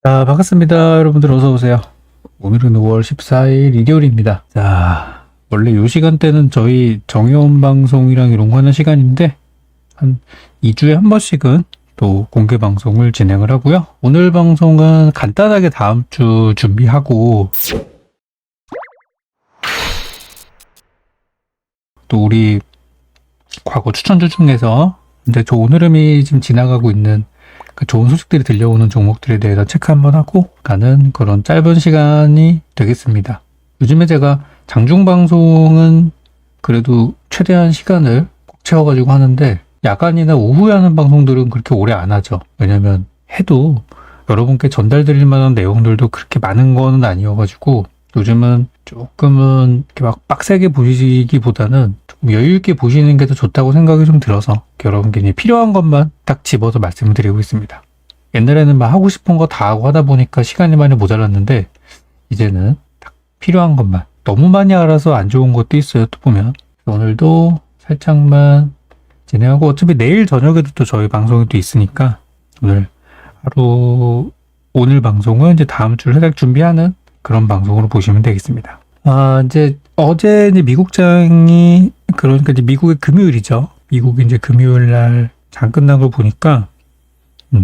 자, 반갑습니다. 여러분들 어서 오세요. 오늘은 5월 14일 일요일입니다. 자, 원래 요 시간대는 저희 정의원 방송이랑 이런 거 하는 시간인데 한 2주에 한 번씩은 또 공개 방송을 진행을 하고요. 오늘 방송은 간단하게 다음 주 준비하고 또 우리 과거 추천주 중에서 이제 좋은 흐름이 지금 지나가고 있는 그 좋은 소식들이 들려오는 종목들에 대해서 체크 한번 하고 가는 그런 짧은 시간이 되겠습니다. 요즘에 제가 장중 방송은 그래도 최대한 시간을 꼭 채워가지고 하는데 야간이나 오후에 하는 방송들은 그렇게 오래 안 하죠. 왜냐면 해도 여러분께 전달드릴 만한 내용들도 그렇게 많은 거는 아니어가지고 요즘은 조금은 이렇게 막 빡세게 보시기보다는 좀 여유 있게 보시는 게 더 좋다고 생각이 좀 들어서 여러분께 이제 필요한 것만 딱 집어서 말씀을 드리고 있습니다. 옛날에는 막 하고 싶은 거 다 하고 하다 보니까 시간이 많이 모자랐는데 이제는 딱 필요한 것만, 너무 많이 알아서 안 좋은 것도 있어요. 또 보면 오늘도 살짝만 진행하고 어차피 내일 저녁에도 또 저희 방송이 또 있으니까 오늘 방송은 이제 다음 주를 살짝 준비하는 그런 방송으로 보시면 되겠습니다. 이제 어제 이제 미국장이 그러니까 이제 미국의 금요일이죠. 미국이 이제 금요일 날 장 끝난 걸 보니까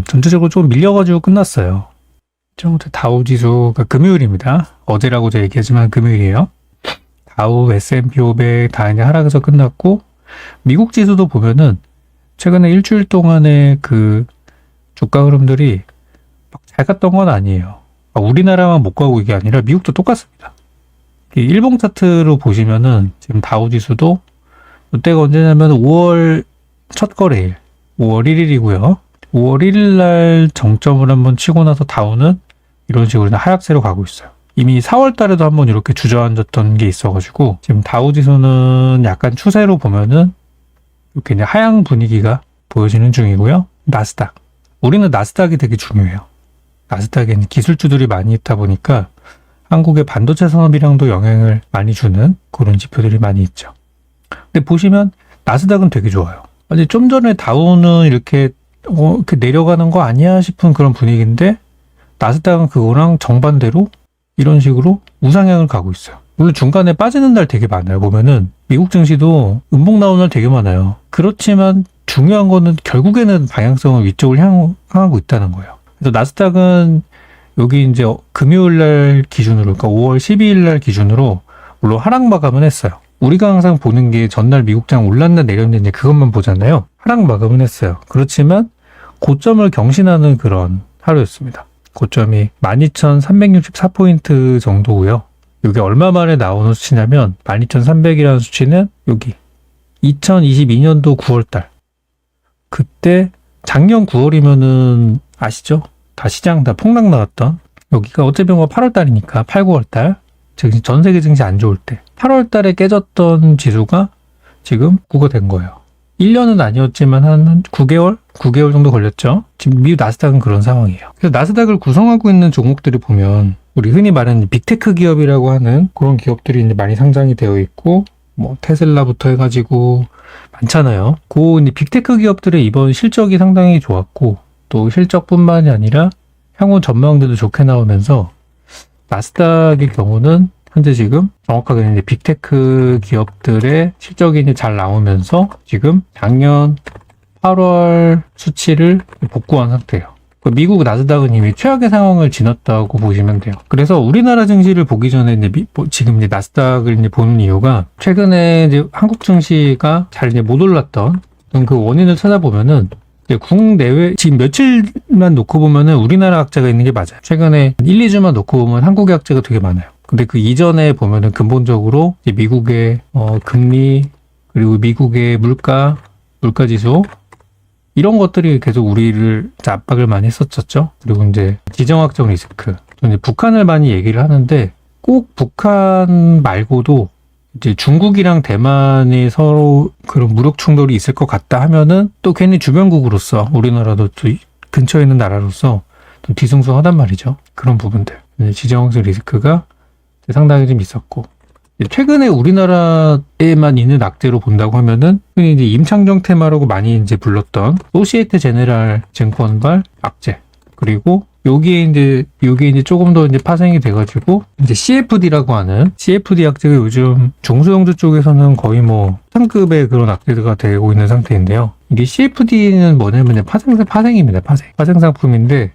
전체적으로 좀 밀려가지고 끝났어요. 다우 지수가 금요일입니다. 어제라고 제가 얘기하지만 금요일이에요. 다우, S&P 500 다 이제 하락해서 끝났고 미국 지수도 보면은 최근에 일주일 동안의 그 주가 흐름들이 막 잘 갔던 건 아니에요. 우리나라만 못 가고 이게 아니라 미국도 똑같습니다. 일봉 차트로 보시면은 지금 다우 지수도 이때가 언제냐면 5월 첫 거래일 5월 1일이고요. 5월 1일 날 정점을 한번 치고 나서 다우는 이런 식으로 하락세로 가고 있어요. 이미 4월 달에도 한번 이렇게 주저앉았던 게 있어가지고 지금 다우 지수는 약간 추세로 보면은 이렇게 이제 하향 분위기가 보여지는 중이고요. 나스닥. 우리는 나스닥이 되게 중요해요. 나스닥에는 기술주들이 많이 있다 보니까 한국의 반도체 산업이랑도 영향을 많이 주는 그런 지표들이 많이 있죠. 근데 보시면 나스닥은 되게 좋아요. 아니 좀 전에 다우는 이렇게 내려가는 거 아니야 싶은 그런 분위기인데 나스닥은 그거랑 정반대로 이런 식으로 우상향을 가고 있어요. 물론 중간에 빠지는 날 되게 많아요. 보면은 미국 증시도 음봉 나오는 날 되게 많아요. 그렇지만 중요한 거는 결국에는 방향성을 위쪽을 향하고 있다는 거예요. 그래서 나스닥은 여기 이제 금요일 날 기준으로, 그러니까 5월 12일 날 기준으로 물론 하락 마감은 했어요. 우리가 항상 보는 게 전날 미국장 올랐나 내렸나 이제 그것만 보잖아요. 하락 마감은 했어요. 그렇지만 고점을 경신하는 그런 하루였습니다. 고점이 12,364포인트 정도고요. 이게 얼마 만에 나오는 수치냐면 12,300이라는 수치는 여기 2022년도 9월달 그때 작년 9월이면은 아시죠? 다 시장 다 폭락 나왔던 여기가 어차피 8월달이니까 8, 9월달 즉 전 세계 증시 안 좋을 때 8월달에 깨졌던 지수가 지금 9가 된 거예요. 1년은 아니었지만 한 9개월? 9개월 정도 걸렸죠. 지금 미국 나스닥은 그런 상황이에요. 그래서 나스닥을 구성하고 있는 종목들이 보면 우리 흔히 말하는 빅테크 기업이라고 하는 그런 기업들이 이제 많이 상장이 되어 있고 뭐 테슬라부터 해가지고 많잖아요. 그 이제 빅테크 기업들의 이번 실적이 상당히 좋았고 또 실적뿐만이 아니라 향후 전망들도 좋게 나오면서 나스닥의 경우는 현재 지금 정확하게 이제 빅테크 기업들의 실적이 이제 잘 나오면서 지금 작년 8월 수치를 복구한 상태예요. 미국 나스닥은 이미 최악의 상황을 지났다고 보시면 돼요. 그래서 우리나라 증시를 보기 전에 이제 지금 이제 나스닥을 이제 보는 이유가 최근에 이제 한국 증시가 잘 이제 못 올랐던 그 원인을 찾아보면은 국내외 지금 며칠만 놓고 보면은 우리나라 악재가 있는 게 맞아요. 최근에 1, 2주만 놓고 보면 한국의 악재가 되게 많아요. 근데 그 이전에 보면은 근본적으로 이제 미국의 금리 그리고 미국의 물가 지수 이런 것들이 계속 우리를 압박을 많이 했었죠. 그리고 이제 지정학적 리스크, 이제 북한을 많이 얘기를 하는데 꼭 북한 말고도 이제 중국이랑 대만이 서로 그런 무력 충돌이 있을 것 같다 하면은 또 괜히 주변국으로서 우리나라도 또 근처에 있는 나라로서 좀 뒤숭숭하단 말이죠. 그런 부분들. 지정학적 리스크가 상당히 좀 있었고. 최근에 우리나라에만 있는 악재로 본다고 하면은 흔히 이제 임창정 테마라고 많이 이제 불렀던 소시에테 제네랄 증권발 악재. 그리고 요게 이제 조금 더 이제 파생이 돼가지고, 이제 CFD라고 하는, CFD 악재가 요즘 중소형주 쪽에서는 거의 뭐, 상급의 그런 악재가 되고 있는 상태인데요. 이게 CFD는 뭐냐면 파생입니다. 파생 상품인데,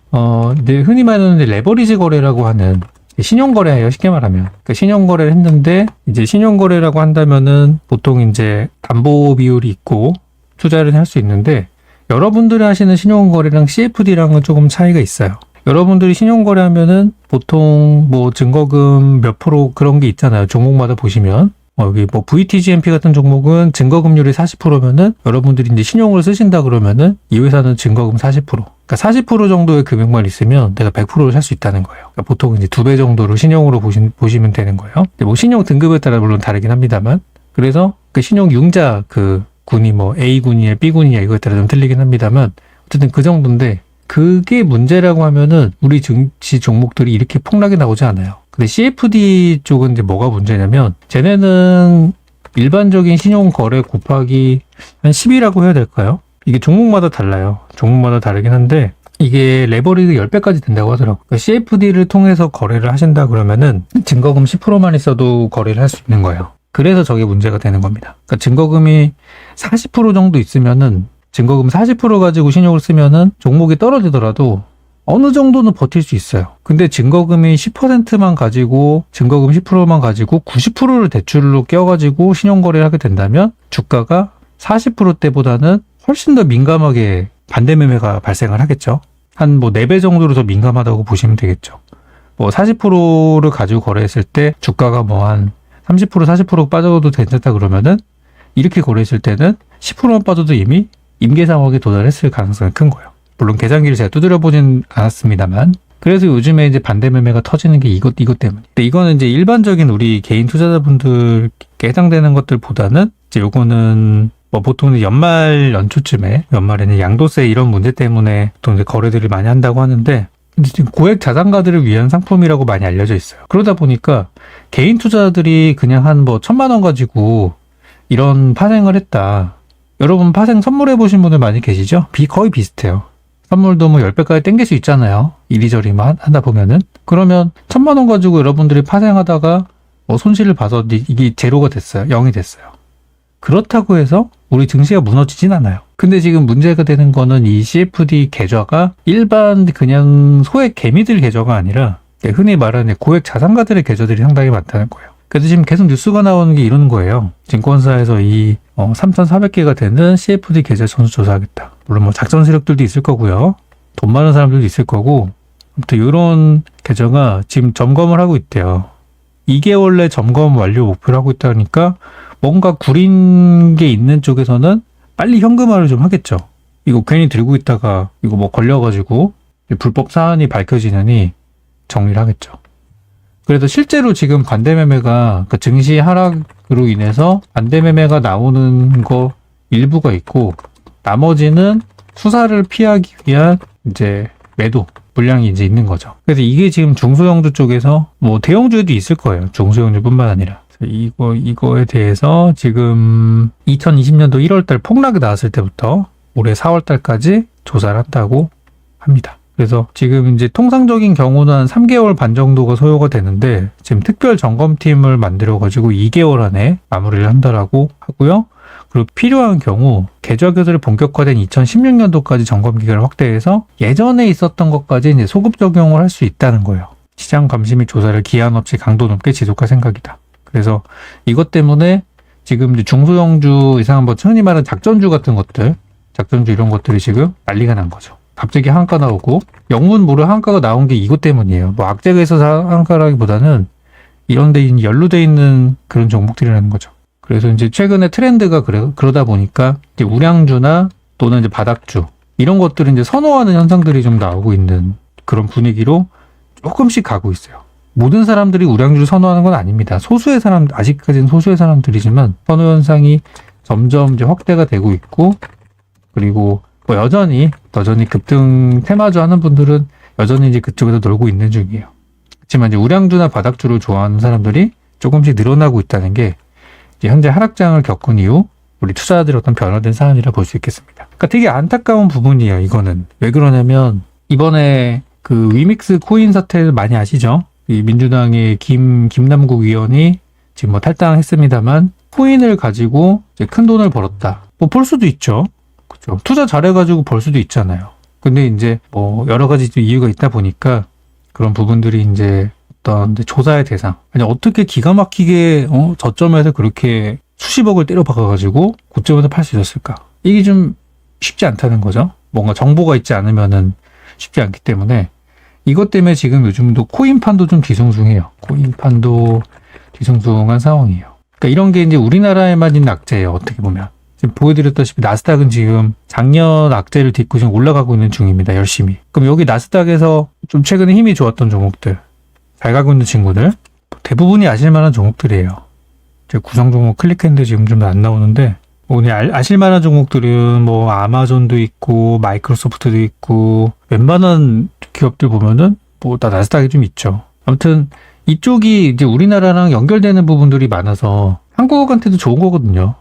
이제 흔히 말하는 레버리지 거래라고 하는, 신용거래예요, 쉽게 말하면. 그러니까 신용거래를 했는데, 이제 신용거래라고 한다면은 보통 이제 담보 비율이 있고, 투자를 할 수 있는데, 여러분들이 하시는 신용거래랑 CFD랑은 조금 차이가 있어요. 여러분들이 신용거래하면은 보통 뭐 증거금 몇 프로 그런 게 있잖아요. 종목마다 보시면. 여기 뭐 VTGMP 같은 종목은 증거금률이 40%면은 여러분들이 이제 신용을 쓰신다 그러면은 이 회사는 증거금 40%. 그러니까 40% 정도의 금액만 있으면 내가 100%를 살 수 있다는 거예요. 그러니까 보통 이제 2배 정도로 신용으로 보시면 되는 거예요. 근데 뭐 신용 등급에 따라 물론 다르긴 합니다만. 그래서 그 신용 융자 그 군이 뭐 A군이냐 B군이냐 이거에 따라 좀 틀리긴 합니다만 어쨌든 그 정도인데 그게 문제라고 하면은 우리 증시 종목들이 이렇게 폭락이 나오지 않아요. 근데 CFD 쪽은 이제 뭐가 문제냐면 쟤네는 일반적인 신용 거래 곱하기 한 10이라고 해야 될까요? 이게 종목마다 달라요. 종목마다 다르긴 한데 이게 레버리지 10배까지 된다고 하더라고요. 그러니까 CFD를 통해서 거래를 하신다 그러면은 증거금 10%만 있어도 거래를 할 수 있는 거예요. 그래서 저게 문제가 되는 겁니다. 그러니까 증거금이 40% 정도 있으면은 증거금 40% 가지고 신용을 쓰면은 종목이 떨어지더라도 어느 정도는 버틸 수 있어요. 근데 증거금이 10%만 가지고 증거금 10%만 가지고 90%를 대출로 껴가지고 신용거래를 하게 된다면 주가가 40%대보다는 훨씬 더 민감하게 반대매매가 발생을 하겠죠. 한 뭐 4배 정도로 더 민감하다고 보시면 되겠죠. 뭐 40%를 가지고 거래했을 때 주가가 뭐 한 30% 40% 빠져도 괜찮다 그러면은 이렇게 거래했을 때는 10%만 빠져도 이미 임계상황에 도달했을 가능성이 큰 거예요. 물론 계산기를 제가 두드려보진 않았습니다만. 그래서 요즘에 이제 반대매매가 터지는 게 이것 때문에. 근데 이거는 이제 일반적인 우리 개인 투자자분들께 해당되는 것들보다는 이제 요거는 뭐 보통 연말에는 양도세 이런 문제 때문에 보통 이제 거래들을 많이 한다고 하는데 근데 지금 고액 자산가들을 위한 상품이라고 많이 알려져 있어요. 그러다 보니까 개인 투자자들이 그냥 한 뭐 1,000만 원 가지고 이런 파생을 했다. 여러분 파생 선물해 보신 분들 많이 계시죠? 거의 비슷해요. 선물도 뭐 10배까지 땡길 수 있잖아요. 이리저리만 하다 보면은. 그러면 1,000만 원 가지고 여러분들이 파생하다가 뭐 손실을 봐서 이게 제로가 됐어요. 0이 됐어요. 그렇다고 해서 우리 증시가 무너지진 않아요. 근데 지금 문제가 되는 거는 이 CFD 계좌가 일반 그냥 소액 개미들 계좌가 아니라 흔히 말하는 고액 자산가들의 계좌들이 상당히 많다는 거예요. 그래서 지금 계속 뉴스가 나오는 게 이런 거예요. 증권사에서 이 3,400개가 되는 CFD 계좌 전수 조사하겠다. 물론 뭐 작전 세력들도 있을 거고요. 돈 많은 사람들도 있을 거고 아무튼 이런 계좌가 지금 점검을 하고 있대요. 2개월 내 점검 완료 목표를 하고 있다니까 뭔가 구린 게 있는 쪽에서는 빨리 현금화를 좀 하겠죠. 이거 괜히 들고 있다가 이거 뭐 걸려가지고 불법 사안이 밝혀지느니 정리를 하겠죠. 그래서 실제로 지금 반대매매가 그 증시 하락으로 인해서 반대매매가 나오는 거 일부가 있고 나머지는 수사를 피하기 위한 이제 매도 물량이 이제 있는 거죠. 그래서 이게 지금 중소형주 쪽에서 뭐 대형주에도 있을 거예요. 중소형주뿐만 아니라. 이거에 대해서 지금 2020년도 1월달 폭락이 나왔을 때부터 올해 4월달까지 조사를 한다고 합니다. 그래서 지금 이제 통상적인 경우는 한 3개월 반 정도가 소요가 되는데 지금 특별 점검팀을 만들어가지고 2개월 안에 마무리를 한다라고 하고요. 그리고 필요한 경우 계좌 교체를 본격화된 2016년도까지 점검 기간을 확대해서 예전에 있었던 것까지 이제 소급 적용을 할 수 있다는 거예요. 시장 감시 및 조사를 기한 없이 강도 높게 지속할 생각이다. 그래서 이것 때문에 지금 이제 중소형주 이상한 뭐 흔히 말하는 작전주 같은 것들, 작전주 이런 것들이 지금 난리가 난 거죠. 갑자기 한가 나오고 영문 모를 한가가 나온 게 이것 때문이에요. 뭐 악재가 있어서 한가라기보다는 이런 데 연루돼 있는 그런 종목들이라는 거죠. 그래서 이제 최근에 트렌드가 그러다 보니까 이제 우량주나 또는 이제 바닥주 이런 것들을 이제 선호하는 현상들이 좀 나오고 있는 그런 분위기로 조금씩 가고 있어요. 모든 사람들이 우량주를 선호하는 건 아닙니다. 아직까지는 소수의 사람들이지만 선호 현상이 점점 이제 확대가 되고 있고 그리고 뭐 여전히 급등 테마주 하는 분들은 여전히 이제 그쪽에서 놀고 있는 중이에요. 그렇지만 이제 우량주나 바닥주를 좋아하는 사람들이 조금씩 늘어나고 있다는 게 이제 현재 하락장을 겪은 이후 우리 투자자들의 어떤 변화된 사안이라 볼 수 있겠습니다. 그러니까 되게 안타까운 부분이에요. 이거는 왜 그러냐면 이번에 그 위믹스 코인 사태를 많이 아시죠? 이 민주당의 김남국 의원이 지금 뭐 탈당했습니다만 코인을 가지고 이제 큰 돈을 벌었다. 뭐 벌 수도 있죠. 그렇죠. 투자 잘해가지고 벌 수도 있잖아요. 근데 이제 뭐 여러 가지 이유가 있다 보니까 그런 부분들이 이제 어떤 조사의 대상. 아니 어떻게 기가 막히게 저점에서 그렇게 수십억을 때려 박아가지고 고점에서 팔 수 있었을까? 이게 좀 쉽지 않다는 거죠. 뭔가 정보가 있지 않으면은 쉽지 않기 때문에 이것 때문에 지금 요즘도 코인판도 좀 뒤숭숭해요. 코인판도 뒤숭숭한 상황이에요. 그러니까 이런 게 이제 우리나라에만 있는 악재예요. 어떻게 보면. 지금 보여드렸다시피 나스닥은 지금 작년 악재를 딛고 지금 올라가고 있는 중입니다. 열심히. 그럼 여기 나스닥에서 좀 최근에 힘이 좋았던 종목들, 잘 가고 있는 친구들, 대부분이 아실만한 종목들이에요. 제 구성 종목 클릭했는데 지금 좀 안 나오는데 오늘 아실만한 종목들은 뭐 아마존도 있고 마이크로소프트도 있고 웬만한 기업들 보면은 뭐 다 나스닥이 좀 있죠. 아무튼 이쪽이 이제 우리나라랑 연결되는 부분들이 많아서 한국한테도 좋은 거거든요.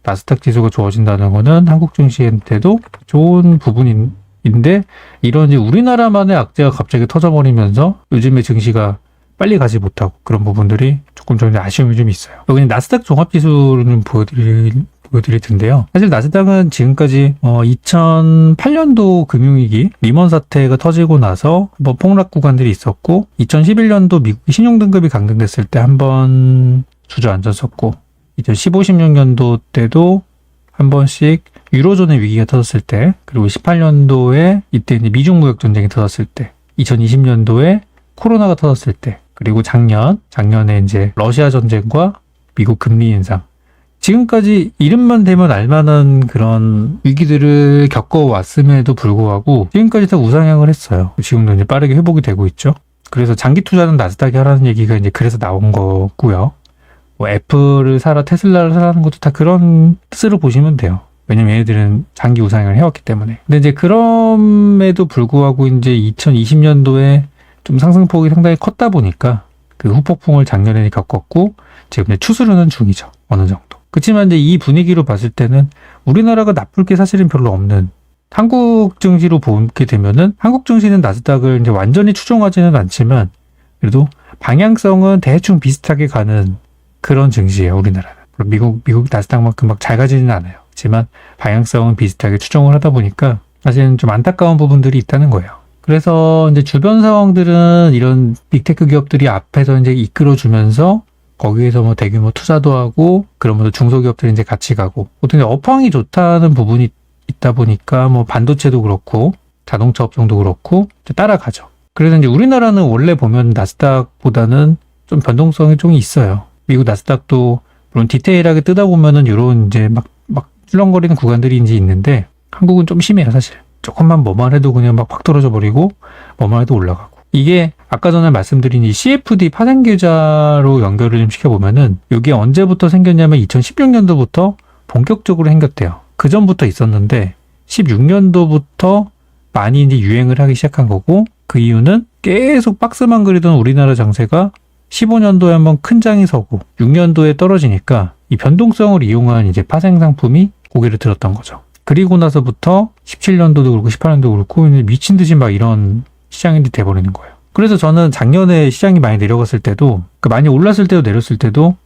나스닥 지수가 좋아진다는 거는 한국 증시한테도 좋은 부분인데 이런 이제 우리나라만의 악재가 갑자기 터져버리면서 요즘에 증시가 빨리 가지 못하고 그런 부분들이 조금 좀 아쉬움이 좀 있어요. 여기 나스닥 종합지수를 좀 보여드릴 텐데요. 사실 나스닥은 지금까지 2008년도 금융위기 리먼 사태가 터지고 나서 뭐 폭락 구간들이 있었고 2011년도 미국 신용등급이 강등됐을 때 한번 주저앉았었고 2015, 16년도 때도 한 번씩 유로존의 위기가 터졌을 때 그리고 18년도에 이때 이제 미중 무역 전쟁이 터졌을 때 2020년도에 코로나가 터졌을 때 그리고 작년에 이제 러시아 전쟁과 미국 금리 인상 지금까지 이름만 대면 알만한 그런 위기들을 겪어왔음에도 불구하고 지금까지 다 우상향을 했어요. 지금도 이제 빠르게 회복이 되고 있죠. 그래서 장기 투자는 나스닥이 하라는 얘기가 이제 그래서 나온 거고요. 뭐 애플을 사라, 테슬라를 사라는 것도 다 그런 뜻으로 보시면 돼요. 왜냐면 얘네들은 장기 우상향을 해왔기 때문에. 근데 이제 그럼에도 불구하고 이제 2020년도에 좀 상승폭이 상당히 컸다 보니까 그 후폭풍을 작년에 겪었고 지금 이제 추스르는 중이죠. 어느 정도. 그렇지만 이제 이 분위기로 봤을 때는 우리나라가 나쁠 게 사실은 별로 없는 한국 증시로 보게 되면은 한국 증시는 나스닥을 이제 완전히 추종하지는 않지만 그래도 방향성은 대충 비슷하게 가는 그런 증시예요. 우리나라는. 미국 나스닥만큼 막 잘 가지는 않아요. 하지만 방향성은 비슷하게 추종을 하다 보니까 사실은 좀 안타까운 부분들이 있다는 거예요. 그래서 이제 주변 상황들은 이런 빅테크 기업들이 앞에서 이제 이끌어주면서 거기에서 뭐 대규모 투자도 하고 그러면서 중소기업들이 이제 같이 가고 보통 업황이 좋다는 부분이 있다 보니까 뭐 반도체도 그렇고 자동차 업종도 그렇고 따라가죠. 그래서 이제 우리나라는 원래 보면 나스닥보다는 좀 변동성이 좀 있어요. 미국 나스닥도 물론 디테일하게 뜯어 보면은 이런 이제 막 출렁거리는 구간들이 이제 있는데 한국은 좀 심해요, 사실. 조금만 뭐만 해도 그냥 막 확 떨어져 버리고 뭐만 해도 올라가고. 이게 아까 전에 말씀드린 이 CFD 파생계좌로 연결을 좀 시켜보면은 이게 언제부터 생겼냐면 2016년도부터 본격적으로 생겼대요. 그 전부터 있었는데 16년도부터 많이 이제 유행을 하기 시작한 거고 그 이유는 계속 박스만 그리던 우리나라 장세가 15년도에 한번 큰 장이 서고 6년도에 떨어지니까 이 변동성을 이용한 이제 파생 상품이 고개를 들었던 거죠. 그리고 나서부터 17년도도 그렇고 18년도도 그렇고 미친 듯이 막 이런 시장이 돼버리는 거예요. 그래서 저는 작년에 시장이 많이 내려갔을 때도 많이 올랐을 때도 내렸을 때도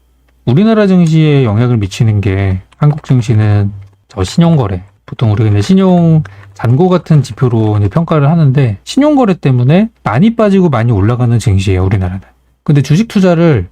우리나라 증시에 영향을 미치는 게 한국 증시는 저 신용거래 보통 우리가 이제 신용 잔고 같은 지표로 이제 평가를 하는데 신용거래 때문에 많이 빠지고 많이 올라가는 증시예요. 우리나라는. 근데 주식 투자를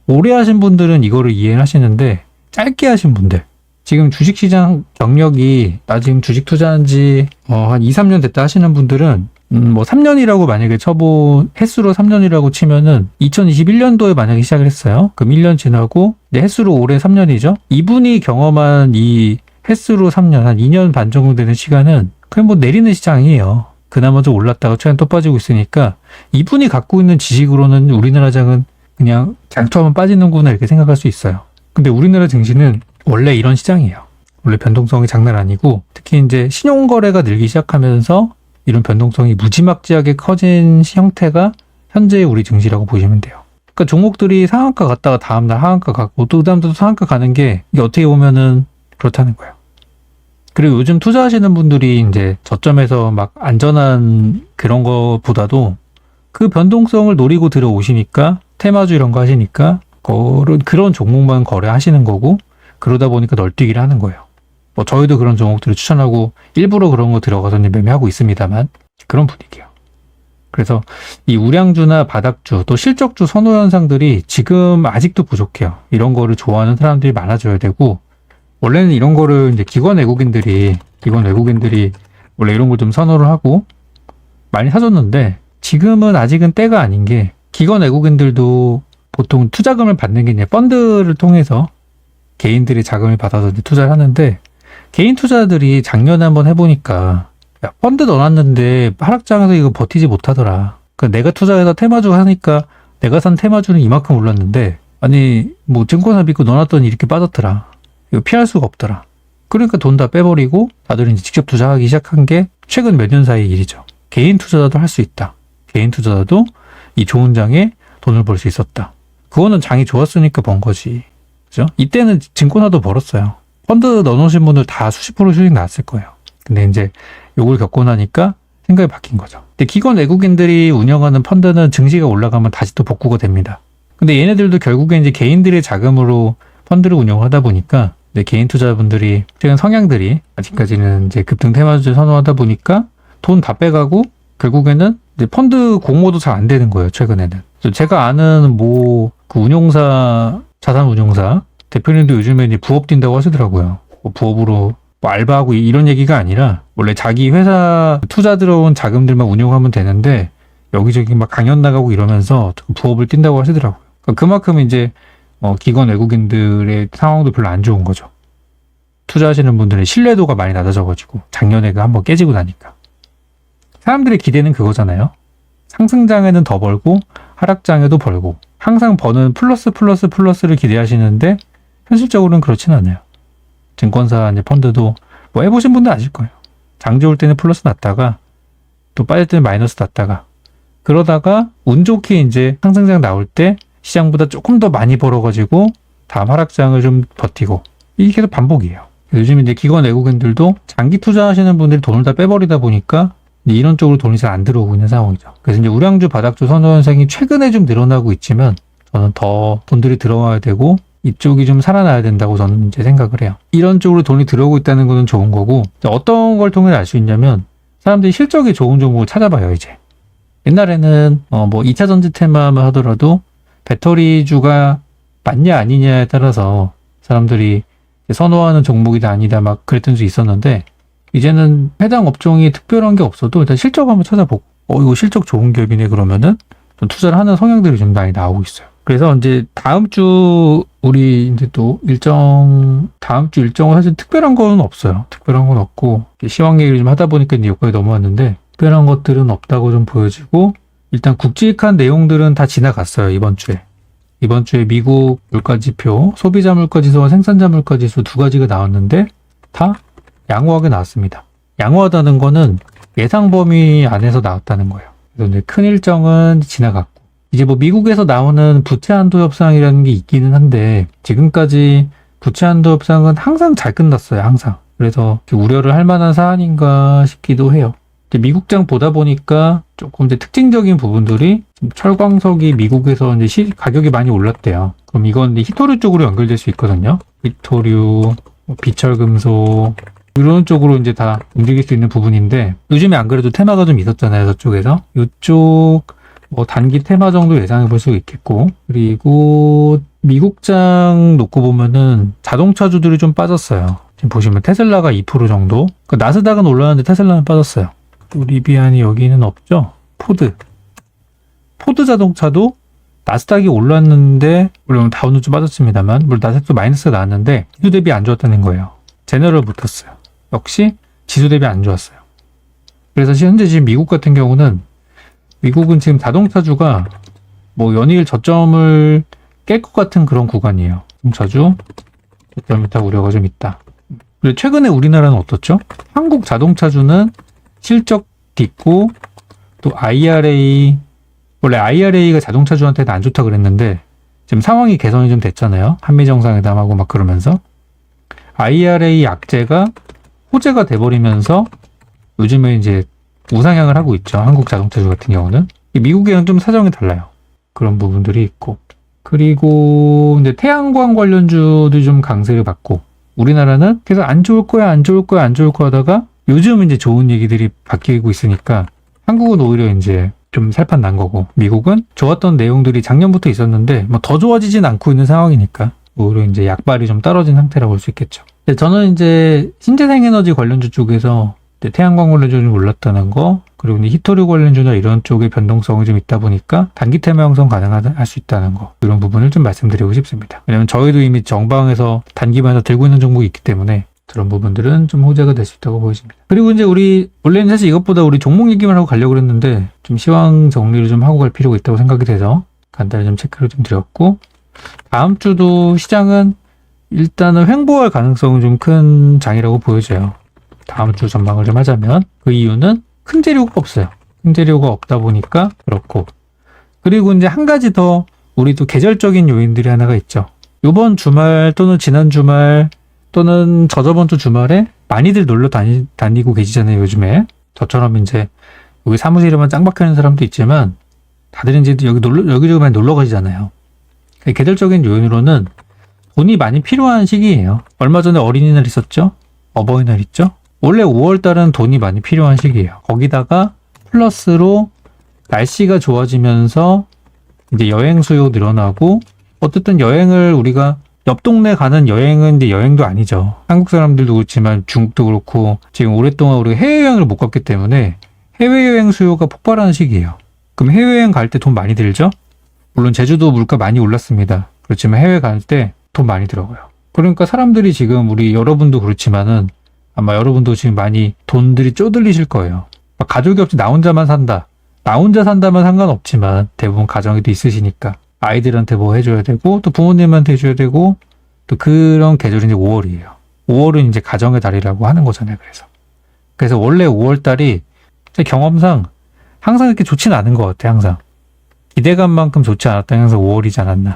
오래 하신 분들은 이거를 이해를 하시는데 짧게 하신 분들 지금 주식시장 경력이 나 지금 주식 투자한 지 한 2, 3년 됐다 하시는 분들은 뭐 3년이라고 만약에 쳐본 횟수로 3년이라고 치면은 2021년도에 만약에 시작을 했어요. 그럼 1년 지나고 이제 횟수로 올해 3년이죠. 이분이 경험한 이 횟수로 3년, 한 2년 반 정도 되는 시간은 그냥 뭐 내리는 시장이에요. 그나마 좀 올랐다가 최근 또 빠지고 있으니까 이분이 갖고 있는 지식으로는 우리나라 장은 그냥 장투하면 빠지는구나 이렇게 생각할 수 있어요. 근데 우리나라 증시는 원래 이런 시장이에요. 원래 변동성이 장난 아니고 특히 이제 신용거래가 늘기 시작하면서 이런 변동성이 무지막지하게 커진 형태가 현재의 우리 증시라고 보시면 돼요. 그러니까 종목들이 상한가 갔다가 다음날 하한가 가고 또 그다음부터 상한가 가는 게 이게 어떻게 보면은 그렇다는 거예요. 그리고 요즘 투자하시는 분들이 이제 저점에서 막 안전한 그런 거보다도 그 변동성을 노리고 들어오시니까 테마주 이런 거 하시니까 그런 종목만 거래하시는 거고, 그러다 보니까 널뛰기를 하는 거예요. 뭐 저희도 그런 종목들을 추천하고 일부러 그런 거 들어가서 매매하고 있습니다만 그런 분위기예요. 그래서 이 우량주나 바닥주 또 실적주 선호 현상들이 지금 아직도 부족해요. 이런 거를 좋아하는 사람들이 많아져야 되고, 원래는 이런 거를 이제 기관 외국인들이 원래 이런 걸 좀 선호를 하고 많이 사줬는데, 지금은 아직은 때가 아닌 게, 기관 외국인들도 보통 투자금을 받는 게 이제 펀드를 통해서 개인들이 자금을 받아서 이제 투자를 하는데, 개인 투자들이 작년에 한번 해보니까 야, 펀드 넣어놨는데 하락장에서 이거 버티지 못하더라. 그러니까 내가 투자해서 테마주 하니까 내가 산 테마주는 이만큼 올랐는데, 아니 뭐 증권사 믿고 넣어놨더니 이렇게 빠졌더라. 이거 피할 수가 없더라. 그러니까 돈 다 빼버리고 다들 이제 직접 투자하기 시작한 게 최근 몇 년 사이 일이죠. 개인 투자자도 할 수 있다. 개인 투자자도 이 좋은 장에 돈을 벌 수 있었다. 그거는 장이 좋았으니까 번 거지. 그죠? 이때는 증권사도 벌었어요. 펀드 넣어놓으신 분들 다 수십 프로 수익 나왔을 거예요. 근데 이제 요걸 겪고 나니까 생각이 바뀐 거죠. 근데 기관 외국인들이 운영하는 펀드는 증시가 올라가면 다시 또 복구가 됩니다. 근데 얘네들도 결국에 이제 개인들의 자금으로 펀드를 운영하다 보니까, 이제 개인 투자분들이 최근 성향들이 아직까지는 이제 급등 테마주를 선호하다 보니까 돈 다 빼가고 결국에는 이제 펀드 공모도 잘 안 되는 거예요, 최근에는. 제가 아는 그 운용사, 자산 운용사 대표님도 요즘에 이제 부업 뛴다고 하시더라고요. 부업으로 알바하고 이런 얘기가 아니라, 원래 자기 회사 투자 들어온 자금들만 운용하면 되는데 여기저기 막 강연 나가고 이러면서 부업을 뛴다고 하시더라고요. 그만큼 이제 기관 외국인들의 상황도 별로 안 좋은 거죠. 투자하시는 분들의 신뢰도가 많이 낮아져가지고, 작년에 한번 깨지고 나니까. 사람들의 기대는 그거잖아요. 상승장에는 더 벌고 하락장에도 벌고, 항상 버는 플러스를 기대하시는데 현실적으로는 그렇진 않아요. 증권사 이제 펀드도 뭐 해보신 분들 아실 거예요. 장 좋을 때는 플러스 났다가 또 빠질 때는 마이너스 났다가, 그러다가 운 좋게 이제 상승장 나올 때 시장보다 조금 더 많이 벌어가지고 다음 하락장을 좀 버티고, 이게 계속 반복이에요. 요즘 이제 기관 외국인들도 장기 투자하시는 분들이 돈을 다 빼버리다 보니까 이런 쪽으로 돈이 잘 안 들어오고 있는 상황이죠. 그래서 이제 우량주, 바닥주 선호 현상이 최근에 좀 늘어나고 있지만, 저는 더 돈들이 들어와야 되고 이쪽이 좀 살아나야 된다고 저는 이제 생각을 해요. 이런 쪽으로 돈이 들어오고 있다는 것은 좋은 거고, 어떤 걸 통해 알 수 있냐면, 사람들이 실적이 좋은 종목을 찾아봐요, 이제. 옛날에는 뭐 2차 전지 테마만 하더라도 배터리주가 맞냐 아니냐에 따라서 사람들이 선호하는 종목이다 아니다 막 그랬던 적이 있었는데, 이제는 해당 업종이 특별한 게 없어도 일단 실적 한번 찾아보고, 이거 실적 좋은 기업이네 그러면은 좀 투자를 하는 성향들이 좀 많이 나오고 있어요. 그래서 이제 다음 주 우리 이제 또 다음 주 일정은 사실 특별한 건 없어요. 특별한 건 없고, 시황 얘기를 좀 하다 보니까 이제 여기까지 넘어왔는데, 특별한 것들은 없다고 좀 보여지고, 일단 굵직한 내용들은 다 지나갔어요, 이번 주에. 이번 주에 미국 물가지표, 소비자 물가지수와 생산자 물가지수 두 가지가 나왔는데 다 양호하게 나왔습니다. 양호하다는 거는 예상 범위 안에서 나왔다는 거예요. 그래서 이제 큰 일정은 지나갔고, 이제 뭐 미국에서 나오는 부채 한도 협상이라는 게 있기는 한데, 지금까지 부채 한도 협상은 항상 잘 끝났어요, 항상. 그래서 우려를 할 만한 사안인가 싶기도 해요. 미국장 보다 보니까 조금 이제 특징적인 부분들이, 철광석이 미국에서 이제 가격이 많이 올랐대요. 그럼 이건 이제 히토류 쪽으로 연결될 수 있거든요. 히토류, 비철금속, 이런 쪽으로 이제 다 움직일 수 있는 부분인데, 요즘에 안 그래도 테마가 좀 있었잖아요, 저쪽에서. 이쪽 뭐 단기 테마 정도 예상해 볼 수 있겠고, 그리고 미국장 놓고 보면은 자동차주들이 좀 빠졌어요. 지금 보시면 테슬라가 2% 정도, 나스닥은 올랐는데 테슬라는 빠졌어요. 또 리비안이 여기는 없죠. 포드 자동차도 나스닥이 올랐는데, 물론 다운은 좀 빠졌습니다만, 물론 나스닥도 마이너스가 나왔는데 지수 대비 안 좋았다는 거예요. 제너럴 모터스 역시 지수 대비 안 좋았어요. 그래서 현재 지금 미국 같은 경우는, 미국은 지금 자동차주가 뭐 연일 저점을 깰 것 같은 그런 구간이에요. 자동차주 저점이 다 우려가 좀 있다. 그리고 최근에 우리나라는 어떻죠? 한국 자동차주는 실적 딛고, 또 IRA, 원래 IRA가 자동차주한테는 안 좋다 그랬는데 지금 상황이 개선이 좀 됐잖아요. 한미 정상회담하고 막 그러면서 IRA 약제가 호재가 돼버리면서 요즘에 이제 우상향을 하고 있죠. 한국 자동차주 같은 경우는. 미국이랑 좀 사정이 달라요. 그런 부분들이 있고. 그리고 이제 태양광 관련주도 좀 강세를 받고, 우리나라는 계속 안 좋을 거야 하다가 요즘 이제 좋은 얘기들이 바뀌고 있으니까 한국은 오히려 이제 좀 살판 난 거고, 미국은 좋았던 내용들이 작년부터 있었는데 뭐 더 좋아지진 않고 있는 상황이니까 오히려 이제 약발이 좀 떨어진 상태라고 볼 수 있겠죠. 저는 이제 신재생에너지 관련주 쪽에서 태양광 관련주는 좀 올랐다는 거, 그리고 히토류 관련주나 이런 쪽의 변동성이 좀 있다 보니까 단기 테마 형성 가능할 수 있다는 거, 이런 부분을 좀 말씀드리고 싶습니다. 왜냐면 저희도 이미 정방에서 단기반에서 들고 있는 종목이 있기 때문에 그런 부분들은 좀 호재가 될 수 있다고 보여집니다. 그리고 이제 우리 원래는 사실 이것보다 우리 종목 얘기만 하고 가려고 그랬는데 좀 시황 정리를 좀 하고 갈 필요가 있다고 생각이 돼서 간단히 좀 체크를 좀 드렸고, 다음 주도 시장은 일단은 횡보할 가능성은 좀 큰 장이라고 보여져요. 다음 주 전망을 좀 하자면 그 이유는 큰 재료가 없어요. 큰 재료가 없다 보니까 그렇고, 그리고 이제 한 가지 더 우리도 계절적인 요인들이 하나가 있죠. 이번 주말 또는 지난 주말 또는 저저번 주 주말에 많이들 놀러 다니고 계시잖아요. 요즘에 저처럼 이제 여기 사무실에만 짱 박혀 있는 사람도 있지만 다들 이제 여기저기 많이 놀러 가시잖아요. 계절적인 요인으로는 돈이 많이 필요한 시기예요. 얼마 전에 어린이날 있었죠? 어버이날 있죠? 원래 5월달은 돈이 많이 필요한 시기예요. 거기다가 플러스로 날씨가 좋아지면서 이제 여행 수요 늘어나고, 어쨌든 여행을 우리가 옆 동네 가는 여행은 이제 여행도 아니죠. 한국 사람들도 그렇지만 중국도 그렇고 지금 오랫동안 우리가 해외여행을 못 갔기 때문에 해외여행 수요가 폭발하는 시기예요. 그럼 해외여행 갈 때 돈 많이 들죠? 물론 제주도 물가 많이 올랐습니다. 그렇지만 해외 갈 때 돈 많이 들어가요. 그러니까 사람들이 지금, 우리 여러분도 그렇지만은 아마 여러분도 지금 많이 돈들이 쪼들리실 거예요. 가족이 없이 나 혼자만 산다. 나 혼자 산다면 상관없지만 대부분 가정에도 있으시니까 아이들한테 뭐 해줘야 되고 또 부모님한테 해줘야 되고, 또 그런 계절이 이제 5월이에요. 5월은 이제 가정의 달이라고 하는 거잖아요. 그래서 원래 5월달이 제 경험상 항상 이렇게 좋지는 않은 것 같아요. 항상 기대감만큼 좋지 않았던 게 항상 5월이지 않았나.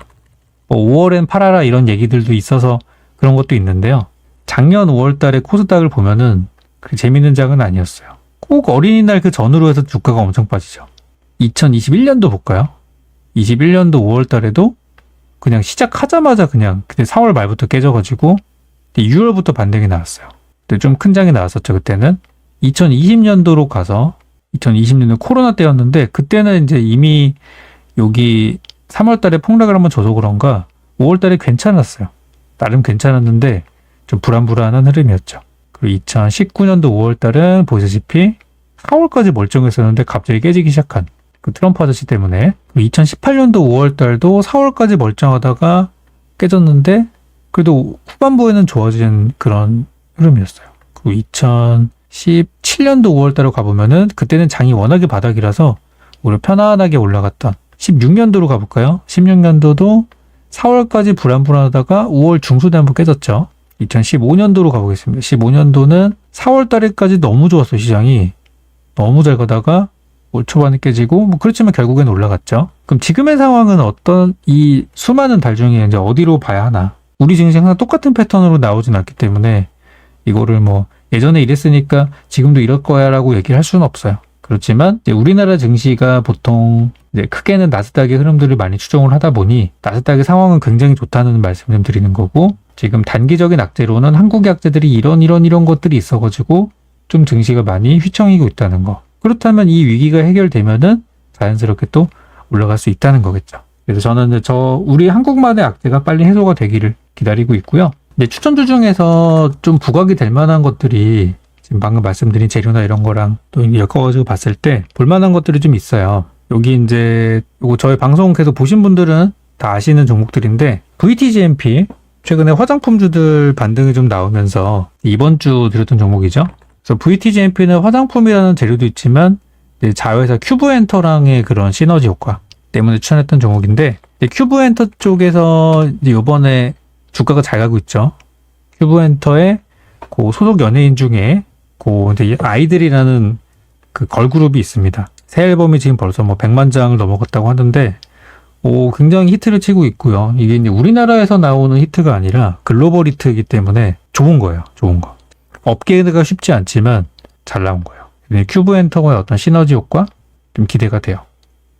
5월엔 팔아라 이런 얘기들도 있어서 그런 것도 있는데요. 작년 5월달에 코스닥을 보면은 그렇게 재밌는 장은 아니었어요. 꼭 어린이날 그 전후로 해서 주가가 엄청 빠지죠. 2021년도 볼까요? 21년도 5월달에도 그냥 시작하자마자 그냥 그때 4월 말부터 깨져가지고 6월부터 반등이 나왔어요. 근데 좀 큰 장이 나왔었죠. 그때는 2020년도로 가서 2020년도 코로나 때였는데, 그때는 이제 이미 여기 3월달에 폭락을 한번 줘서 그런가 5월달에 괜찮았어요. 나름 괜찮았는데 좀 불안불안한 흐름이었죠. 그리고 2019년도 5월달은 보시다시피 4월까지 멀쩡했었는데 갑자기 깨지기 시작한 그 트럼프 아저씨 때문에. 2018년도 5월달도 4월까지 멀쩡하다가 깨졌는데 그래도 후반부에는 좋아진 그런 흐름이었어요. 그리고 2017년도 5월달로 가보면은 그때는 장이 워낙에 바닥이라서 오히려 편안하게 올라갔던, 16년도로 가볼까요? 16년도도 4월까지 불안불안하다가 5월 중순에 한번 깨졌죠. 2015년도로 가보겠습니다. 15년도는 4월달에까지 너무 좋았어요. 시장이 너무 잘 가다가 올 초반에 깨지고, 뭐 그렇지만 결국엔 올라갔죠. 그럼 지금의 상황은 어떤, 이 수많은 달 중에 이제 어디로 봐야 하나? 우리 증시 항상 똑같은 패턴으로 나오진 않기 때문에 이거를 뭐 예전에 이랬으니까 지금도 이럴 거야 라고 얘기를 할 수는 없어요. 그렇지만 이제 우리나라 증시가 보통 이제 크게는 나스닥의 흐름들을 많이 추종을 하다 보니 나스닥의 상황은 굉장히 좋다는 말씀을 좀 드리는 거고, 지금 단기적인 악재로는 한국의 악재들이 이런 것들이 있어가지고 좀 증시가 많이 휘청이고 있다는 거. 그렇다면 이 위기가 해결되면은 자연스럽게 또 올라갈 수 있다는 거겠죠. 그래서 저는 우리 한국만의 악재가 빨리 해소가 되기를 기다리고 있고요. 근데 추천주 중에서 좀 부각이 될 만한 것들이 지금 방금 말씀드린 재료나 이런 거랑 또 엮어가지고 봤을 때 볼만한 것들이 좀 있어요. 여기 이제 요거 저희 방송 계속 보신 분들은 다 아시는 종목들인데, VTGMP 최근에 화장품주들 반등이 좀 나오면서 이번 주 드렸던 종목이죠. 그래서 VTGMP는 화장품이라는 재료도 있지만 자회사 큐브엔터랑의 그런 시너지 효과 때문에 추천했던 종목인데, 큐브엔터 쪽에서 이제 이번에 주가가 잘 가고 있죠. 큐브엔터의 그 소속 연예인 중에 그 이제 아이들이라는 그 걸그룹이 있습니다. 새 앨범이 지금 벌써 뭐 100만 장을 넘어갔다고 하는데, 굉장히 히트를 치고 있고요. 이게 이제 우리나라에서 나오는 히트가 아니라 글로벌 히트이기 때문에 좋은 거예요. 좋은 거. 업계가 쉽지 않지만 잘 나온 거예요. 큐브 엔터의 어떤 시너지 효과 좀 기대가 돼요.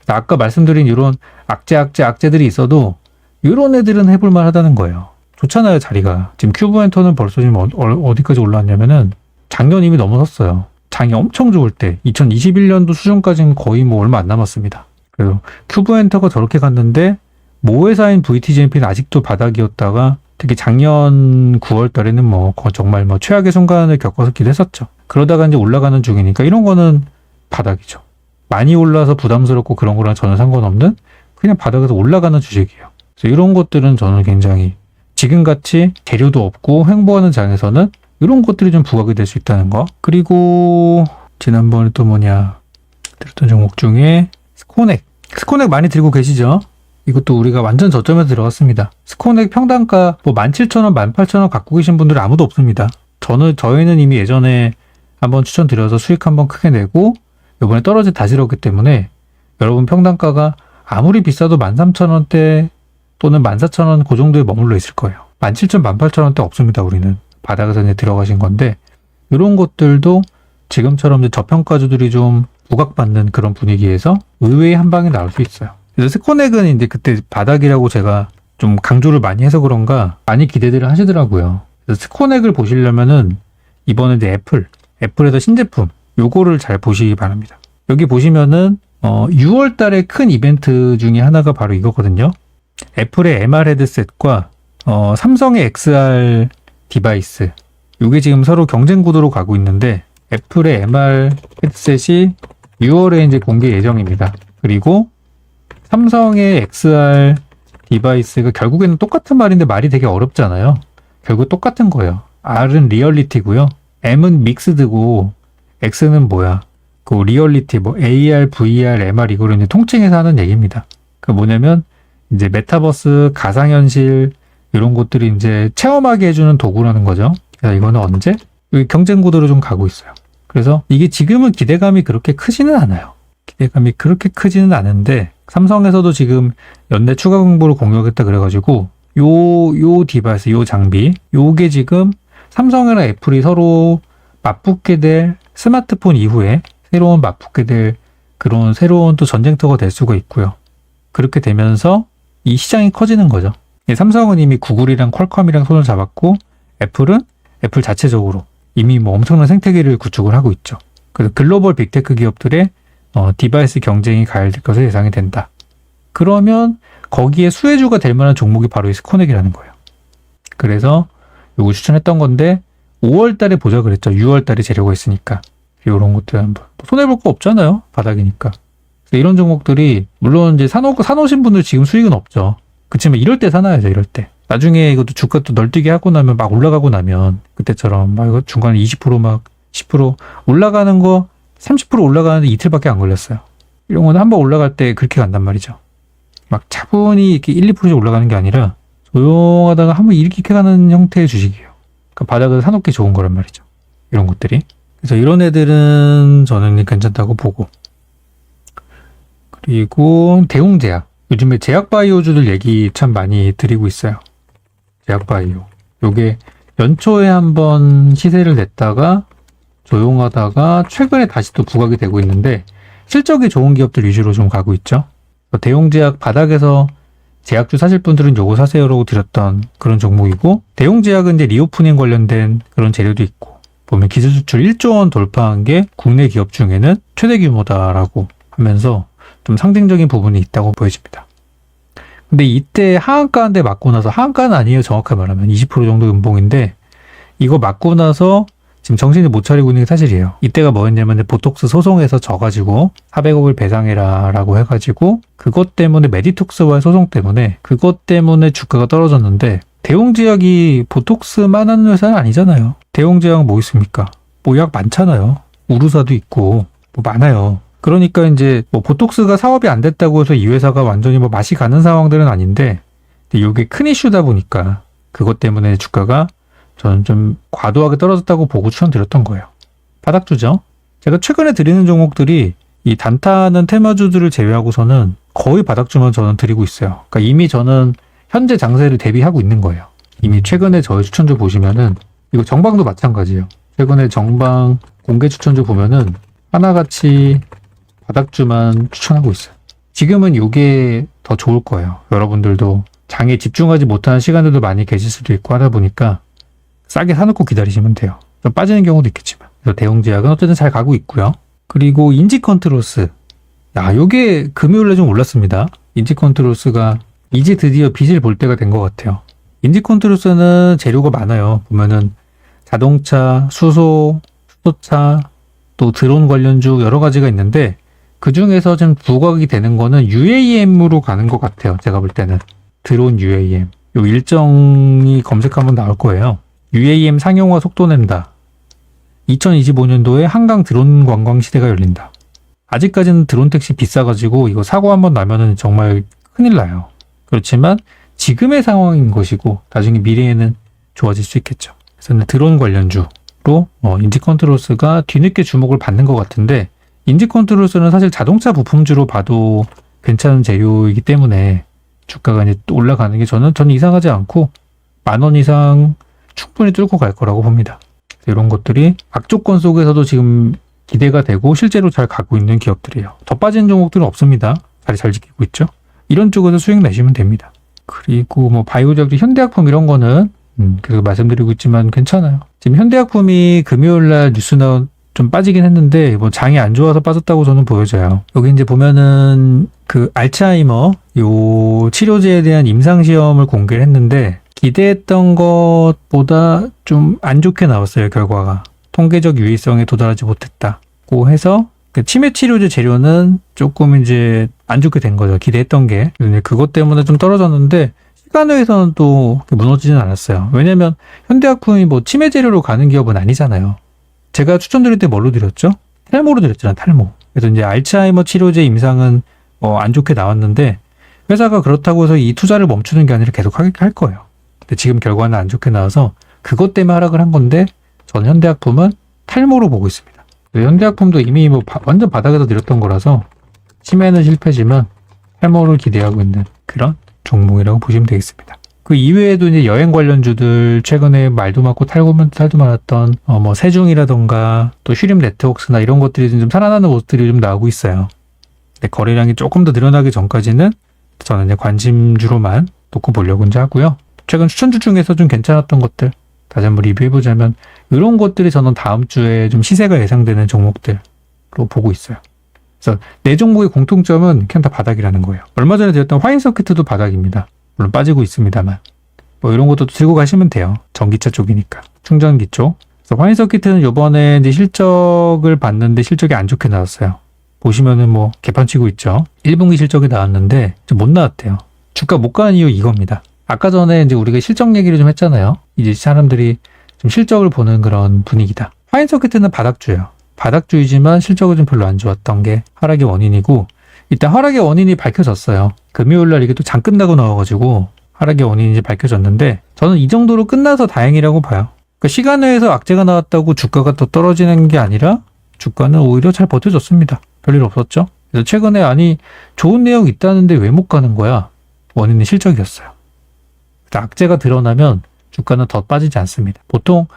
아까 말씀드린 이런 악재들이 있어도 이런 애들은 해볼만 하다는 거예요. 좋잖아요, 자리가. 지금 큐브 엔터는 벌써 지금 어디까지 올라왔냐면은 작년 이미 넘어섰어요. 장이 엄청 좋을 때 2021년도 수준까지는 거의 뭐 얼마 안 남았습니다. 그래서 큐브 엔터가 저렇게 갔는데 모 회사인 VTGMP는 아직도 바닥이었다가 특히 작년 9월 달에는 뭐 정말 뭐 최악의 순간을 겪어서 기대했었죠. 그러다가 이제 올라가는 중이니까 이런 거는 바닥이죠. 많이 올라서 부담스럽고 그런 거랑 전혀 상관없는 그냥 바닥에서 올라가는 주식이에요. 그래서 이런 것들은 저는 굉장히 지금같이 재료도 없고 횡보하는 장에서는 이런 것들이 좀 부각이 될 수 있다는 거. 그리고 지난번에 또 들었던 종목 중에 스코넥 많이 들고 계시죠? 이것도 우리가 완전 저점에서 들어갔습니다. 스코넥 평단가 17,000원, 18,000원 갖고 계신 분들은 아무도 없습니다. 저희는 이미 예전에 한번 추천드려서 수익 한번 크게 내고 이번에 떨어져 다시 들었기 때문에 여러분 평단가가 아무리 비싸도 13,000원대 또는 14,000원 그 정도에 머물러 있을 거예요. 17,000, 18,000원대 없습니다. 우리는 바닥에서 이제 들어가신 건데 이런 것들도 지금처럼 이제 저평가주들이 좀 부각받는 그런 분위기에서 의외의 한 방에 나올 수 있어요. 그래서 스코넥은 이제 그때 바닥이라고 제가 좀 강조를 많이 해서 그런가 많이 기대들을 하시더라고요. 그래서 스코넥을 보시려면은 이번에 이제 애플에서 신제품 요거를 잘 보시기 바랍니다. 여기 보시면은 6월 달에 큰 이벤트 중에 하나가 바로 이거거든요. 애플의 MR 헤드셋과 삼성의 XR 디바이스. 요게 지금 서로 경쟁 구도로 가고 있는데 애플의 MR 헤드셋이 6월에 이제 공개 예정입니다. 그리고 삼성의 XR 디바이스가 결국에는 똑같은 말인데 말이 되게 어렵잖아요. 결국 똑같은 거예요. R은 리얼리티고요. M은 믹스드고 X는 뭐야? 그 리얼리티 AR, VR, MR 이거를 이제 통칭해서 하는 얘기입니다. 그 뭐냐면 이제 메타버스, 가상현실 이런 것들이 이제 체험하게 해주는 도구라는 거죠. 그래서 이거는 언제? 여기 경쟁 구도로 좀 가고 있어요. 그래서 이게 지금은 기대감이 그렇게 크지는 않아요. 기대감이 그렇게 크지는 않은데 삼성에서도 지금 연내 추가 공보를 공유하겠다 그래가지고 요 디바이스, 요 장비 요게 지금 삼성이랑 애플이 서로 맞붙게 될 스마트폰 이후에 맞붙게 될 그런 새로운 또 전쟁터가 될 수가 있고요. 그렇게 되면서 이 시장이 커지는 거죠. 삼성은 이미 구글이랑 퀄컴이랑 손을 잡았고 애플은 애플 자체적으로 이미 뭐 엄청난 생태계를 구축을 하고 있죠. 그래서 글로벌 빅테크 기업들의 디바이스 경쟁이 가열될 것으로 예상이 된다. 그러면 거기에 수혜주가 될 만한 종목이 바로 이 스코넥이라는 거예요. 그래서 요거 추천했던 건데 5월 달에 보자 그랬죠. 6월 달에 재료가 있으니까. 이런 것들 한번 손해볼 거 없잖아요. 바닥이니까. 이런 종목들이 물론 이제 사놓으신 분들 지금 수익은 없죠. 그치만 이럴 때 사놔야죠. 이럴 때. 나중에 이것도 주가 또 널뛰게 하고 나면 막 올라가고 나면 그때처럼 막 이거 중간에 20% 막 10% 올라가는 거 30% 올라가는데 이틀밖에 안 걸렸어요. 이런 거는 한번 올라갈 때 그렇게 간단 말이죠. 막 차분히 이렇게 1, 2%씩 올라가는 게 아니라 조용하다가 한번 이렇게 가는 형태의 주식이에요. 그러니까 바닥을 사놓기 좋은 거란 말이죠. 이런 것들이. 그래서 이런 애들은 저는 괜찮다고 보고. 그리고 대웅제약. 요즘에 제약바이오주들 얘기 참 많이 드리고 있어요. 제약바이오. 요게 연초에 한번 시세를 냈다가 조용하다가 최근에 다시 또 부각이 되고 있는데 실적이 좋은 기업들 위주로 좀 가고 있죠. 대웅제약 바닥에서 제약주 사실 분들은 요거 사세요라고 드렸던 그런 종목이고 대웅제약은 이제 리오프닝 관련된 그런 재료도 있고 보면 기술 수출 1조 원 돌파한 게 국내 기업 중에는 최대 규모다라고 하면서 좀 상징적인 부분이 있다고 보여집니다. 근데 이때 하한가인데 맞고 나서 하한가는 아니에요. 정확하게 말하면 20% 정도 연봉인데 이거 맞고 나서 지금 정신을 못 차리고 있는 게 사실이에요. 이때가 뭐였냐면 보톡스 소송에서 져가지고 400억을 배상해라 라고 해가지고 그것 때문에 메디톡스와의 소송 때문에 그것 때문에 주가가 떨어졌는데 대웅제약이 보톡스만 하는 회사는 아니잖아요. 대웅제약 뭐 있습니까? 뭐 약 많잖아요. 우루사도 있고 뭐 많아요. 그러니까 이제 뭐 보톡스가 사업이 안 됐다고 해서 이 회사가 완전히 뭐 맛이 가는 상황들은 아닌데 이게 큰 이슈다 보니까 그것 때문에 주가가 저는 좀 과도하게 떨어졌다고 보고 추천드렸던 거예요. 바닥주죠. 제가 최근에 드리는 종목들이 이 단타는 테마주들을 제외하고서는 거의 바닥주만 저는 드리고 있어요. 그러니까 이미 저는 현재 장세를 대비하고 있는 거예요. 이미 최근에 저희 추천주 보시면은 이거 정방도 마찬가지예요. 최근에 정방 공개 추천주 보면은 하나같이 바닥주만 추천하고 있어요. 지금은 이게 더 좋을 거예요. 여러분들도 장에 집중하지 못하는 시간들도 많이 계실 수도 있고 하다 보니까 싸게 사놓고 기다리시면 돼요. 좀 빠지는 경우도 있겠지만. 그래서 대웅제약은 어쨌든 잘 가고 있고요. 그리고 인지컨트로스. 요게 금요일에 좀 올랐습니다. 인지컨트로스가 이제 드디어 빛을 볼 때가 된 것 같아요. 인지컨트로스는 재료가 많아요. 보면은 자동차, 수소차, 또 드론 관련주 여러 가지가 있는데 그 중에서 좀 부각이 되는 거는 UAM으로 가는 것 같아요. 제가 볼 때는. 드론 UAM. 요 일정이 검색하면 나올 거예요. UAM 상용화 속도 낸다. 2025년도에 한강 드론 관광 시대가 열린다. 아직까지는 드론 택시 비싸가지고 이거 사고 한번 나면은 정말 큰일 나요. 그렇지만 지금의 상황인 것이고 나중에 미래에는 좋아질 수 있겠죠. 그래서 드론 관련주로 인지컨트로스가 뒤늦게 주목을 받는 것 같은데 인지컨트로스는 사실 자동차 부품주로 봐도 괜찮은 재료이기 때문에 주가가 이제 또 올라가는 게 저는 이상하지 않고 10,000원 이상 충분히 뚫고 갈 거라고 봅니다. 이런 것들이 악조건 속에서도 지금 기대가 되고 실제로 잘 가고 있는 기업들이에요. 더 빠진 종목들은 없습니다. 자리 잘 지키고 있죠. 이런 쪽에서 수익 내시면 됩니다. 그리고 뭐 바이오제약주 현대약품 이런 거는 계속 말씀드리고 있지만 괜찮아요. 지금 현대약품이 금요일날 뉴스 나온 좀 빠지긴 했는데 뭐 장이 안 좋아서 빠졌다고 저는 보여져요. 여기 이제 보면은 그 알츠하이머 요 치료제에 대한 임상 시험을 공개를 했는데 기대했던 것보다 좀 안 좋게 나왔어요. 결과가 통계적 유의성에 도달하지 못했다고 해서 그 치매 치료제 재료는 조금 이제 안 좋게 된 거죠. 기대했던 게. 그것 때문에 좀 떨어졌는데 시간외에서는 또 무너지진 않았어요. 왜냐면 현대약품이 뭐 치매 재료로 가는 기업은 아니잖아요. 제가 추천드릴 때 뭘로 드렸죠? 탈모로 드렸잖아요. 탈모. 그래서 이제 알츠하이머 치료제 임상은 안 좋게 나왔는데 회사가 그렇다고 해서 이 투자를 멈추는 게 아니라 계속 할 거예요. 근데 지금 결과는 안 좋게 나와서 그것 때문에 하락을 한 건데 저는 현대약품은 탈모로 보고 있습니다. 현대약품도 이미 뭐 완전 바닥에서 내렸던 거라서 치매는 실패지만 탈모를 기대하고 있는 그런 종목이라고 보시면 되겠습니다. 그 이외에도 이제 여행 관련주들 최근에 말도 많고 탈도 많았던 뭐 세중이라던가 또 휴림 네트워크스나 이런 것들이 좀 살아나는 모습들이 좀 나오고 있어요. 근데 거래량이 조금 더 늘어나기 전까지는 저는 이제 관심주로만 놓고 보려고 이제 하고요. 최근 추천주 중에서 좀 괜찮았던 것들 다시 한번 리뷰해보자면 이런 것들이 저는 다음 주에 좀 시세가 예상되는 종목들로 보고 있어요. 그래서 네 종목의 공통점은 그냥 다 바닥이라는 거예요. 얼마 전에 드렸던 화인서키트도 바닥입니다. 물론 빠지고 있습니다만 뭐 이런 것도 들고 가시면 돼요. 전기차 쪽이니까. 충전기 쪽. 그래서 화인서키트는 요번에 이제 실적을 봤는데 실적이 안 좋게 나왔어요. 보시면은 뭐 개판치고 있죠. 1분기 실적이 나왔는데 좀 못 나왔대요. 주가 못 가는 이유 이겁니다. 아까 전에 이제 우리가 실적 얘기를 좀 했잖아요. 이제 사람들이 좀 실적을 보는 그런 분위기다. 화인서키트는 바닥주예요. 바닥주이지만 실적은 좀 별로 안 좋았던 게 하락의 원인이고 일단 하락의 원인이 밝혀졌어요. 금요일날 이게 또 장 끝나고 나와가지고 하락의 원인이 이제 밝혀졌는데 저는 이 정도로 끝나서 다행이라고 봐요. 그러니까 시간 외에서 악재가 나왔다고 주가가 더 떨어지는 게 아니라 주가는 오히려 잘 버텨줬습니다. 별일 없었죠. 그래서 최근에 아니 좋은 내용 있다는데 왜 못 가는 거야? 원인은 실적이었어요. 악재가 드러나면 주가는 더 빠지지 않습니다. 보통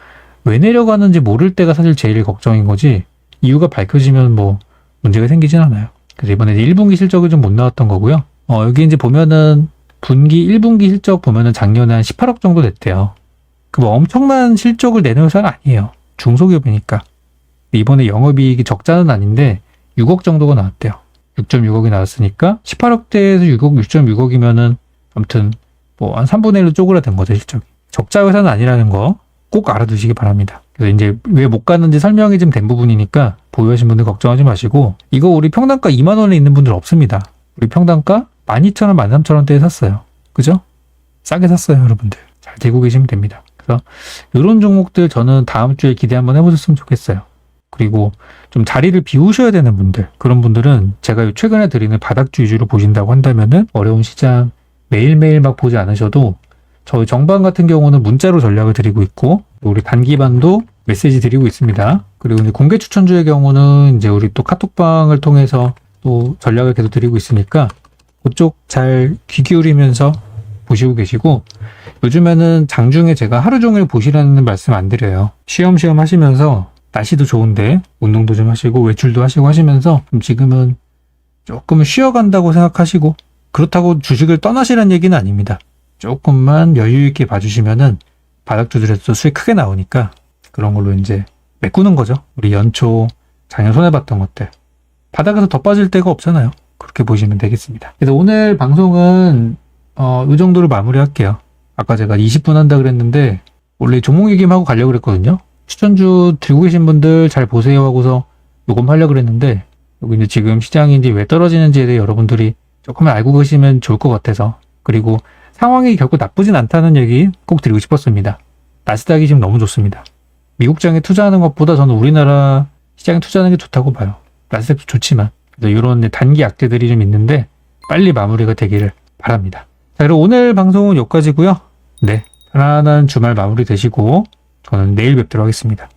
왜 내려가는지 모를 때가 사실 제일 걱정인 거지 이유가 밝혀지면 뭐 문제가 생기진 않아요. 그래서 이번에 1분기 실적이 좀 못 나왔던 거고요. 여기 이제 보면은 분기 1분기 실적 보면은 작년에 한 18억 정도 됐대요. 그 뭐 엄청난 실적을 내는 회사는 아니에요. 중소기업이니까. 이번에 영업이익이 적자는 아닌데 6억 정도가 나왔대요. 6.6억이 나왔으니까 18억대에서 6억, 6.6억이면은 아무튼 뭐 한 3분의 1로 쪼그라든 거죠, 실적이. 적자 회사는 아니라는 거 꼭 알아두시기 바랍니다. 그래서 이제 왜 못 갔는지 설명이 좀 된 부분이니까 보유하신 분들 걱정하지 마시고 이거 우리 평단가 2만 원에 있는 분들 없습니다. 우리 평단가 12,000원, 13,000원대에 샀어요. 그죠? 싸게 샀어요, 여러분들. 잘 들고 계시면 됩니다. 그래서 이런 종목들 저는 다음 주에 기대 한번 해보셨으면 좋겠어요. 그리고 좀 자리를 비우셔야 되는 분들, 그런 분들은 제가 최근에 드리는 바닥주 위주로 보신다고 한다면은 어려운 시장 매일매일 막 보지 않으셔도 저희 정방 같은 경우는 문자로 전략을 드리고 있고 우리 단기반도 메시지 드리고 있습니다. 그리고 이제 공개 추천주의 경우는 이제 우리 또 카톡방을 통해서 또 전략을 계속 드리고 있으니까 그쪽 잘 귀 기울이면서 보시고 계시고 요즘에는 장중에 제가 하루 종일 보시라는 말씀 안 드려요. 쉬엄쉬엄 하시면서 날씨도 좋은데 운동도 좀 하시고 외출도 하시고 하시면서 좀 지금은 조금은 쉬어간다고 생각하시고, 그렇다고 주식을 떠나시라는 얘기는 아닙니다. 조금만 여유 있게 봐주시면은 바닥 두드려도 수익 크게 나오니까 그런 걸로 이제 메꾸는 거죠. 우리 연초 작년 손해봤던 것들. 바닥에서 더 빠질 데가 없잖아요. 그렇게 보시면 되겠습니다. 그래서 오늘 방송은 이 정도로 마무리할게요. 아까 제가 20분 한다 그랬는데 원래 종목 얘기하고 가려고 그랬거든요. 추천주 들고 계신 분들 잘 보세요 하고서 녹음하려고 그랬는데, 여기 이제 지금 시장이 이제 왜 떨어지는지에 대해 여러분들이 조금만 알고 계시면 좋을 것 같아서, 그리고 상황이 결코 나쁘진 않다는 얘기 꼭 드리고 싶었습니다. 나스닥이 지금 너무 좋습니다. 미국장에 투자하는 것보다 저는 우리나라 시장에 투자하는 게 좋다고 봐요. 나스닥도 좋지만. 그래서 이런 단기 악재들이 좀 있는데 빨리 마무리가 되기를 바랍니다. 자, 그럼 오늘 방송은 여기까지고요. 네, 편안한 주말 마무리 되시고 저는 내일 뵙도록 하겠습니다.